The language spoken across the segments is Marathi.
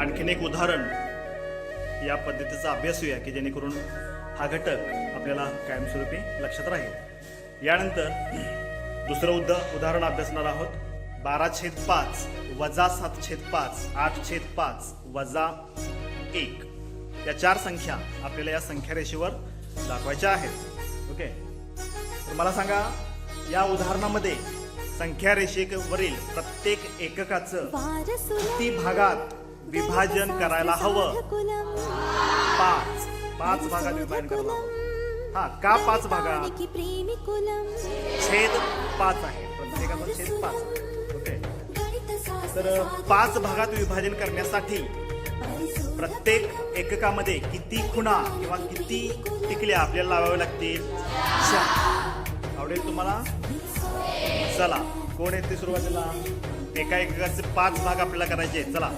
आणखीन एक उदाहरण या पद्धतीचा अभ्यास होऊया की जेणेकरून हा घटक आपल्याला कायमस्वरूपी लक्षात राहील. यानंतर दुसरं उदाहरण अभ्यासणार आहोत. 12/5 वजा 7/5 8/5 वजा 1 या चार संख्या आपल्याला या संख्या रेषेवर दाखवायच्या आहेत. ओके, तर मला सांगा या उदाहरणामध्ये संख्या रेषेवरील प्रत्येक एककाचं किती भागात विभाजन करायला हवं? 5 भागात विभाजन करायला हवं. हा, का 5 भागात? छेद 5 आहे, प्रत्येकाचा छेद 5. ओके, तर 5 भागात विभाजन करण्यासाठी प्रत्येक एककामध्ये किती खुणा किंवा किती टिकल्या आपल्याला लावाव्या लागतील? 4. आवडेल तुम्हाला? चला, कोण येते सुरुवातीला? एका एककाचे 5 भाग आपल्याला करायचे. चला,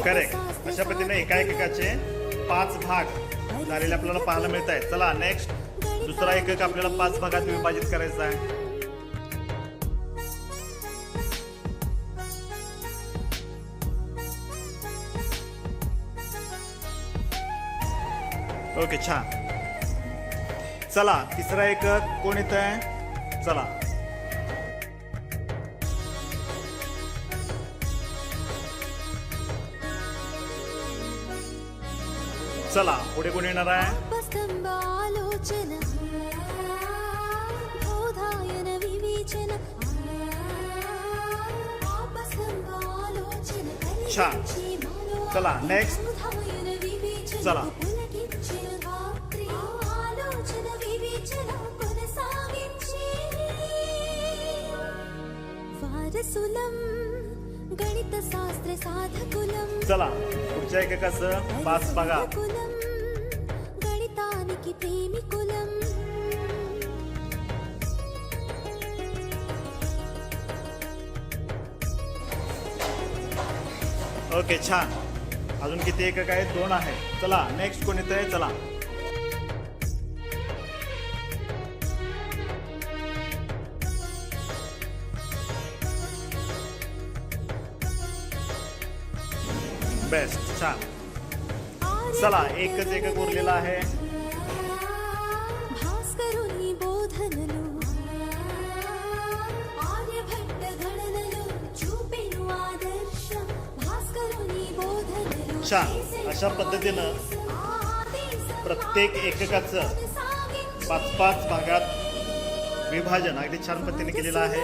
करेक्ट. अशा पद्धतीने एका एककाचे 5 भाग झालेले आपल्याला पाहायला मिळत आहेत. चला नेक्स्ट, दुसरा एकक आपल्याला 5 भागात विभाजित करायचा आहे. ओके, छान. चला, तिसरा एकक कोण येत आहे? चला, चला पुढे कोण येणार आहे? छान. चला नेक्स्ट, चला चला पुढच्या एककाचं 5 भागात. ओके, छान. अजून किती एकक आहेत? 2 आहेत. चला नेक्स्ट कोण येत आहे? चला, बेस्ट, छान. चला, एकच एकक उरलेला आहे. छान. अशा पद्धतीनं प्रत्येक एककाचं 5 भागात विभाजन अगदी छान पद्धतीने केलेलं आहे.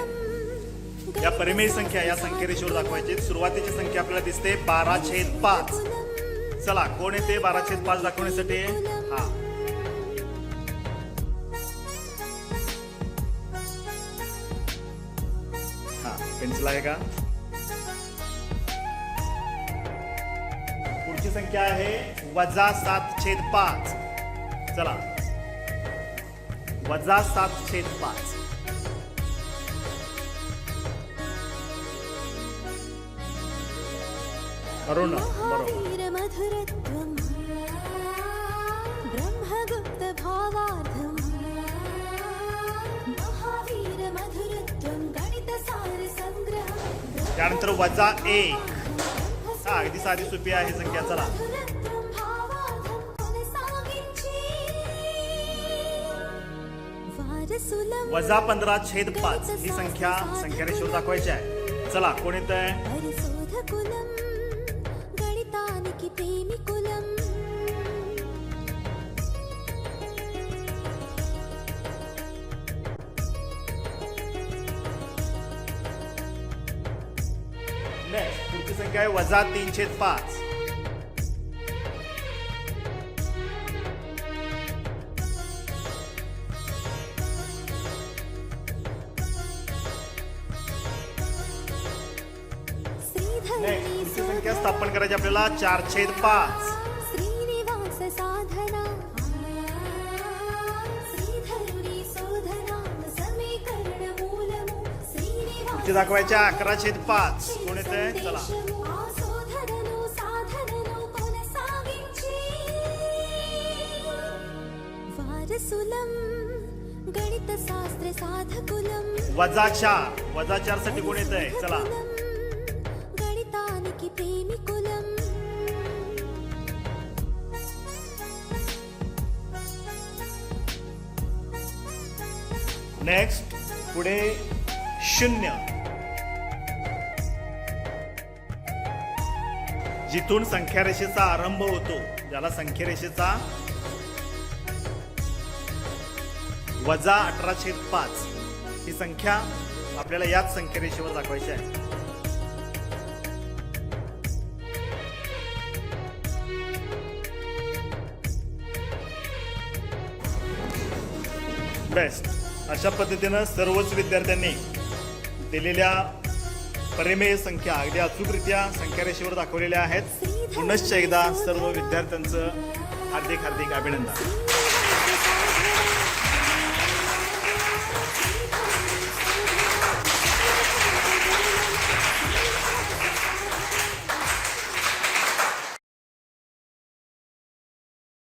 या परिमेय संख्या या संख्या रेषेवर दाखवायची. सुरुवातीची संख्या आपल्याला दिसते 12/5. चला, कोण येते 12/5 दाखवण्यासाठी? हा, पेन्सिल आहे का? पुढची संख्या आहे वजा 7/5. चला, वजा 7/5. अरुण, बरोबर. त्यानंतर वजा 1. हा, अगदी साधी सोपी आहे संख्या. चला, वजा 15/5 ही संख्या रेषेवर दाखवायची आहे. चला, कोण येत आहे? पुढची संख्या आहे वजा 3/5. पुढची संख्या स्थापन करायची आपल्याला 4/5. पुढची दाखवायच्या 11/5. कोण येते? चला, सुलम गणित शास्त्र साधकुलम वजा 4 साठी कोण येत आहे? चला, गणितानिकी प्रेमी कुलम नेक्स्ट पुढे 0, जिथून संख्या रेषेचा आरंभ होतो, ज्याला संख्या रेषेचा वजा 18/5 ही संख्या आपल्याला याच संख्या रेषेवर दाखवायची आहे. बेस्ट. अशा पद्धतीनं सर्वच विद्यार्थ्यांनी दिलेल्या परिमेय संख्या अगदी अचूकरित्या संख्या रेषेवर दाखवलेल्या आहेत. पुनश्च एकदा सर्व विद्यार्थ्यांचं हार्दिक अभिनंदन.